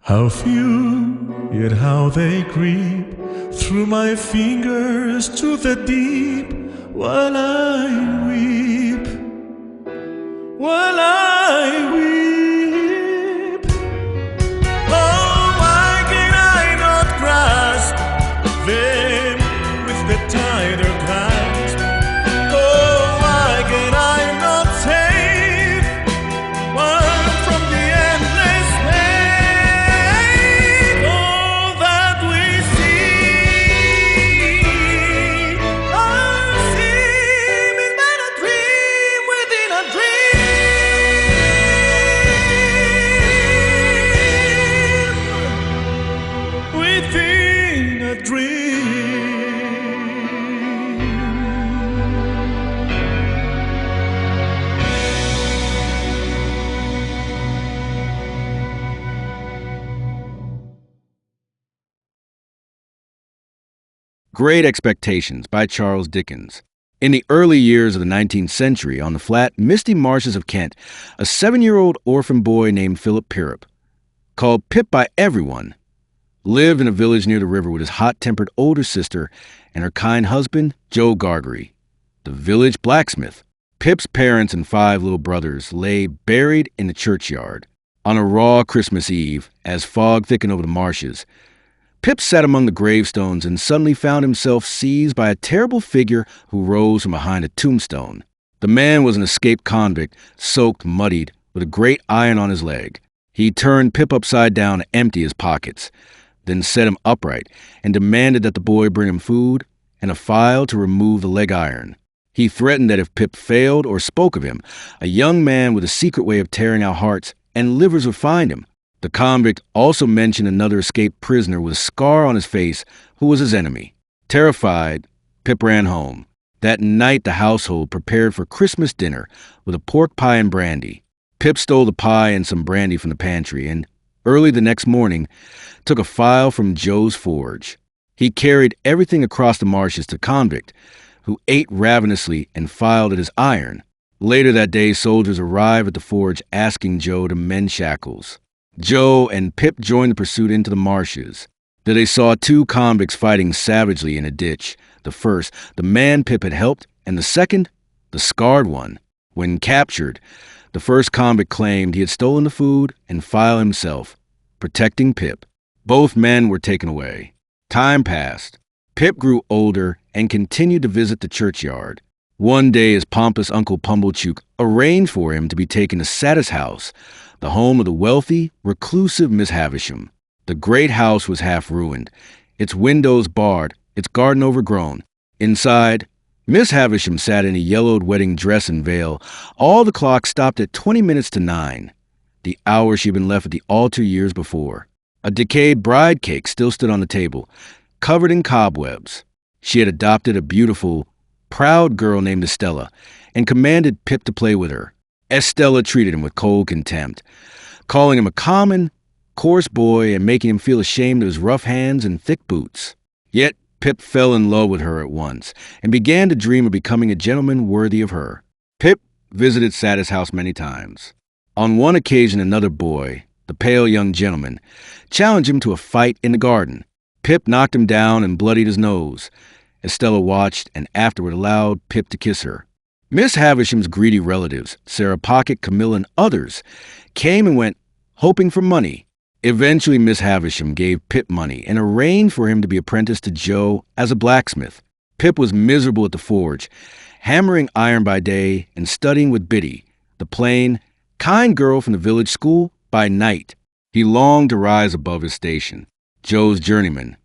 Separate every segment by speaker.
Speaker 1: How few, yet how they creep through my fingers to the deep, while I weep, while I weep. Oh, why can I not grasp them with the tighter clasp? Oh, why can I not save one from the endless pain? All that we see are seeming but a dream within a dream, within a dream.
Speaker 2: Great Expectations by Charles Dickens. In the early years of the 19th century, on the flat, misty marshes of Kent, a 7-year-old orphan boy named Philip Pirrip, called Pip by everyone, lived in a village near the river with his hot-tempered older sister and her kind husband, Joe Gargery, the village blacksmith. Pip's parents and 5 little brothers lay buried in the churchyard. On a raw Christmas Eve, as fog thickened over the marshes, Pip sat among the gravestones and suddenly found himself seized by a terrible figure who rose from behind a tombstone. The man was an escaped convict, soaked, muddied, with a great iron on his leg. He turned Pip upside down to empty his pockets, then set him upright and demanded that the boy bring him food and a file to remove the leg iron. He threatened that if Pip failed or spoke of him, a young man with a secret way of tearing out hearts and livers would find him. The convict also mentioned another escaped prisoner with a scar on his face who was his enemy. Terrified, Pip ran home. That night the household prepared for Christmas dinner with a pork pie and brandy. Pip stole the pie and some brandy from the pantry and, early the next morning, took a file from Joe's forge. He carried everything across the marshes to the convict, who ate ravenously and filed at his iron. Later that day, soldiers arrived at the forge asking Joe to mend shackles. Joe and Pip joined the pursuit into the marshes. There they saw 2 convicts fighting savagely in a ditch. The first, the man Pip had helped, and the second, the scarred one. When captured, the first convict claimed he had stolen the food and file himself, protecting Pip. Both men were taken away. Time passed. Pip grew older and continued to visit the churchyard. One day his pompous Uncle Pumblechook arranged for him to be taken to Satis House, the home of the wealthy, reclusive Miss Havisham. The great house was half ruined, its windows barred, its garden overgrown. Inside, Miss Havisham sat in a yellowed wedding dress and veil. All the clocks stopped at 20 minutes to 9, the hour she'd been left at the altar years before. A decayed bride cake still stood on the table, covered in cobwebs. She had adopted a beautiful, proud girl named Estella and commanded Pip to play with her. Estella treated him with cold contempt, calling him a common, coarse boy and making him feel ashamed of his rough hands and thick boots. Yet Pip fell in love with her at once and began to dream of becoming a gentleman worthy of her. Pip visited Satis House many times. On one occasion, another boy, the pale young gentleman, challenged him to a fight in the garden. Pip knocked him down and bloodied his nose. Estella watched and afterward allowed Pip to kiss her. Miss Havisham's greedy relatives, Sarah Pocket, Camilla, and others, came and went, hoping for money. Eventually, Miss Havisham gave Pip money and arranged for him to be apprenticed to Joe as a blacksmith. Pip was miserable at the forge, hammering iron by day and studying with Biddy, the plain, kind girl from the village school, by night. He longed to rise above his station. Joe's journeyman,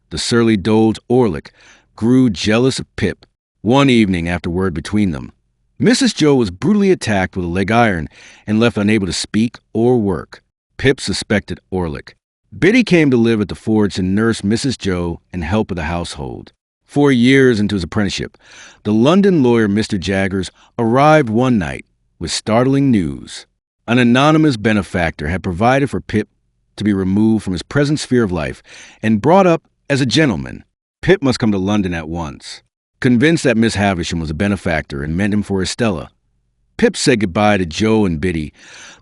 Speaker 2: the surly doge Orlick, grew jealous of Pip. One evening, after word between them, Mrs. Joe was brutally attacked with a leg iron and left unable to speak or work. Pip suspected Orlick. Biddy came to live at the forge to nurse Mrs. Joe and help with the household. 4 years into his apprenticeship, the London lawyer Mr. Jaggers arrived one night with startling news. An anonymous benefactor had provided for Pip to be removed from his present sphere of life and brought up as a gentleman. Pip must come to London at once. Convinced that Miss Havisham was a benefactor and meant him for Estella, Pip said goodbye to Joe and Biddy,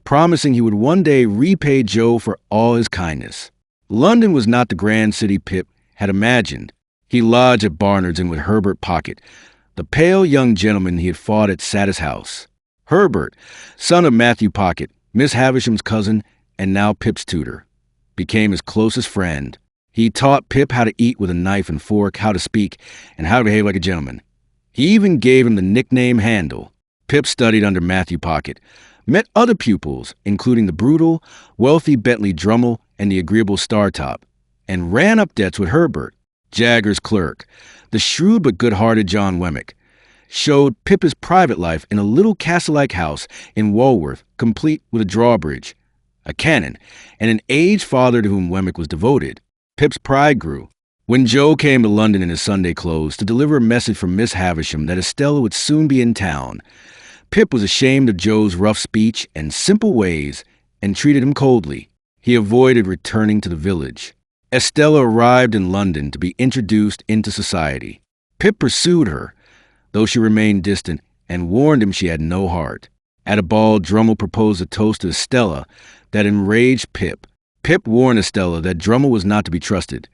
Speaker 2: promising he would one day repay Joe for all his kindness. London was not the grand city Pip had imagined. He lodged at Barnard's and with Herbert Pocket, the pale young gentleman he had fought at Satis House. Herbert, son of Matthew Pocket, Miss Havisham's cousin, and now Pip's tutor, became his closest friend. He taught Pip how to eat with a knife and fork, how to speak, and how to behave like a gentleman. He even gave him the nickname Handle. Pip studied under Matthew Pocket, met other pupils, including the brutal, wealthy Bentley Drummel and the agreeable Startop, and ran up debts with Herbert, Jagger's clerk. The shrewd but good-hearted John Wemmick showed Pip his private life in a little castle-like house in Walworth, complete with a drawbridge, a cannon, and an aged father to whom Wemmick was devoted. Pip's pride grew. When Joe came to London in his Sunday clothes to deliver a message from Miss Havisham that Estella would soon be in town, Pip was ashamed of Joe's rough speech and simple ways and treated him coldly. He avoided returning to the village. Estella arrived in London to be introduced into society. Pip pursued her, though she remained distant, and warned him she had no heart. At a ball, Drummel proposed a toast to Estella that enraged Pip. Pip warned Estella that Drummel was not to be trusted.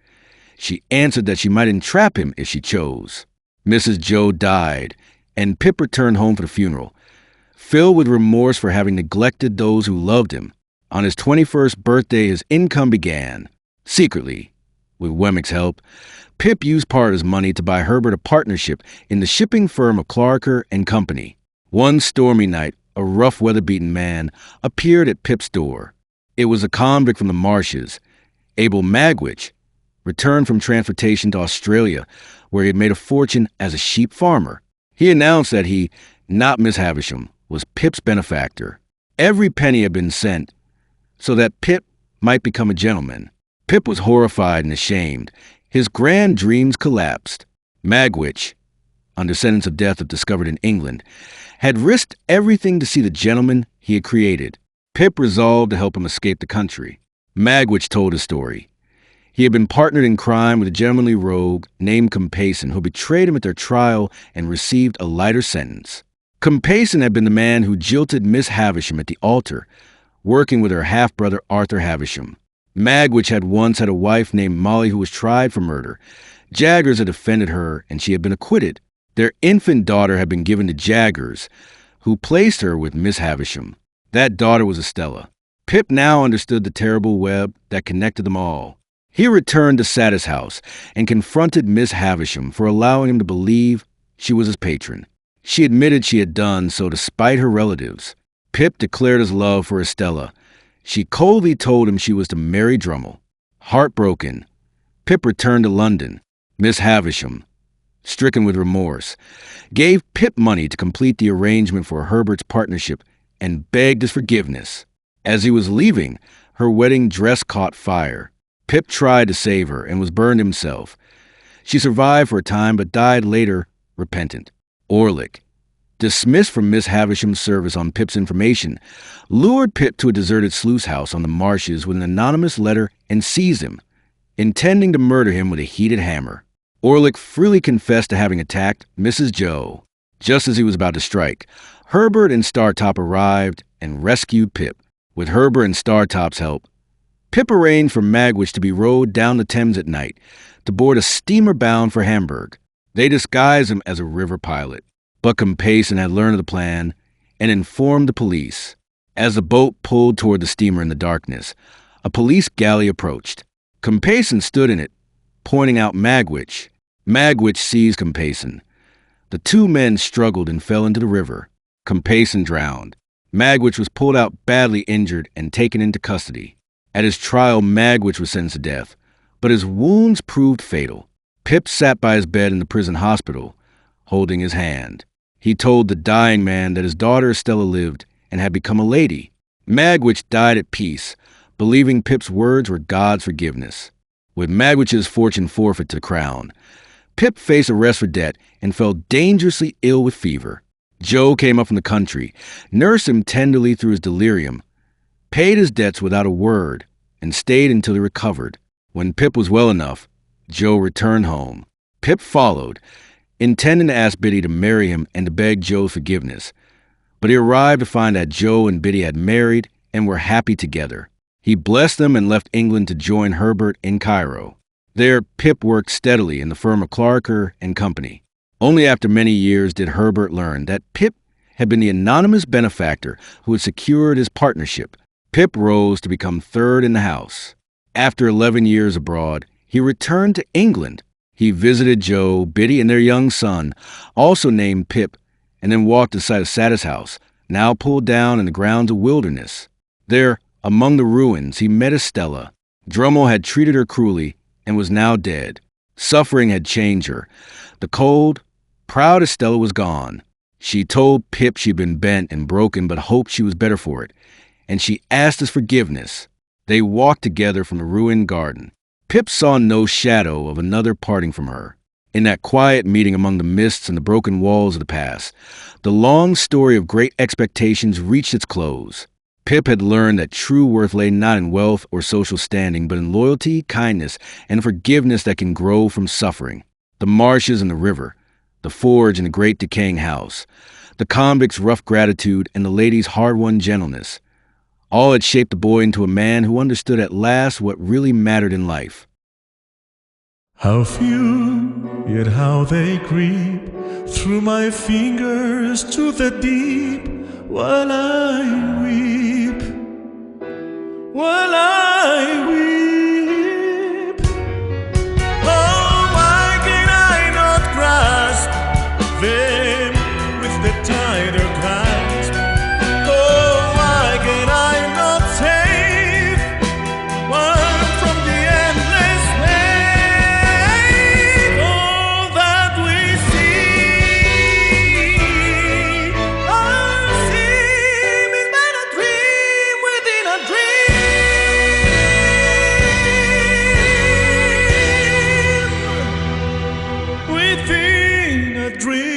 Speaker 2: She answered that she might entrap him if she chose. Mrs. Joe died, and Pip returned home for the funeral, filled with remorse for having neglected those who loved him. On his 21st birthday, his income began. Secretly, with Wemmick's help, Pip used part of his money to buy Herbert a partnership in the shipping firm of Clarker and Company. One stormy night, a rough, weather-beaten man appeared at Pip's door. It was a convict from the marshes, Abel Magwitch, returned from transportation to Australia, where he had made a fortune as a sheep farmer. He announced that he, not Miss Havisham, was Pip's benefactor. Every penny had been sent so that Pip might become a gentleman. Pip was horrified and ashamed. His grand dreams collapsed. Magwitch, under sentence of death if discovered in England, had risked everything to see the gentleman he had created. Pip resolved to help him escape the country. Magwitch told his story. He had been partnered in crime with a gentlemanly rogue named Compayson, who betrayed him at their trial and received a lighter sentence. Compayson had been the man who jilted Miss Havisham at the altar, working with her half-brother Arthur Havisham. Magwitch had once had a wife named Molly who was tried for murder. Jaggers had offended her, and she had been acquitted. Their infant daughter had been given to Jaggers, who placed her with Miss Havisham. That daughter was Estella. Pip now understood the terrible web that connected them all. He returned to Satis House and confronted Miss Havisham for allowing him to believe she was his patron. She admitted she had done so to spite her relatives. Pip declared his love for Estella. She coldly told him she was to marry Drummel. Heartbroken, Pip returned to London. Miss Havisham, stricken with remorse, gave Pip money to complete the arrangement for Herbert's partnership and begged his forgiveness. As he was leaving, her wedding dress caught fire. Pip tried to save her and was burned himself. She survived for a time but died later, repentant. Orlick, dismissed from Miss Havisham's service on Pip's information, lured Pip to a deserted sluice house on the marshes with an anonymous letter and seized him, intending to murder him with a heated hammer. Orlick freely confessed to having attacked Mrs. Joe. Just as he was about to strike, Herbert and Startop arrived and rescued Pip. With Herbert and Startop's help, Pip arranged for Magwitch to be rowed down the Thames at night to board a steamer bound for Hamburg. They disguised him as a river pilot, but Compayson had learned of the plan and informed the police. As the boat pulled toward the steamer in the darkness, a police galley approached. Compayson stood in it, pointing out Magwitch. Magwitch seized Compayson. The two men struggled and fell into the river. Compayson drowned. Magwitch was pulled out badly injured and taken into custody. At his trial, Magwitch was sentenced to death, but his wounds proved fatal. Pip sat by his bed in the prison hospital, holding his hand. He told the dying man that his daughter Estella lived and had become a lady. Magwitch died at peace, believing Pip's words were God's forgiveness. With Magwitch's fortune forfeit to the crown, Pip faced arrest for debt and fell dangerously ill with fever. Joe came up from the country, nursed him tenderly through his delirium, paid his debts without a word, and stayed until he recovered. When Pip was well enough, Joe returned home. Pip followed, intending to ask Biddy to marry him and to beg Joe's forgiveness. But he arrived to find that Joe and Biddy had married and were happy together. He blessed them and left England to join Herbert in Cairo. There, Pip worked steadily in the firm of Clarker and Company. Only after many years did Herbert learn that Pip had been the anonymous benefactor who had secured his partnership. Pip rose to become third in the house. After 11 years abroad, he returned to England. He visited Joe, Biddy, and their young son, also named Pip, and then walked inside of Satis House, now pulled down in the grounds of Wilderness. There, among the ruins, he met Estella. Drummle had treated her cruelly and was now dead. Suffering had changed her. The cold, proud Estella was gone. She told Pip she'd been bent and broken but hoped she was better for it, and she asked his forgiveness. They walked together from the ruined garden. Pip saw no shadow of another parting from her. In that quiet meeting among the mists and the broken walls of the past, the long story of great expectations reached its close. Pip had learned that true worth lay not in wealth or social standing, but in loyalty, kindness, and forgiveness that can grow from suffering. The marshes and the river, the forge and the great decaying house, the convict's rough gratitude and the lady's hard-won gentleness, all had shaped the boy into a man who understood at last what really mattered in life.
Speaker 1: How few, yet how they creep through my fingers to the deep, while I weep, while I weep. Oh, why can I not grasp them with the tighter clasp? Oh, why can I not save one from the endless wave? All that we see are seeming but a dream within a dream, within a dream.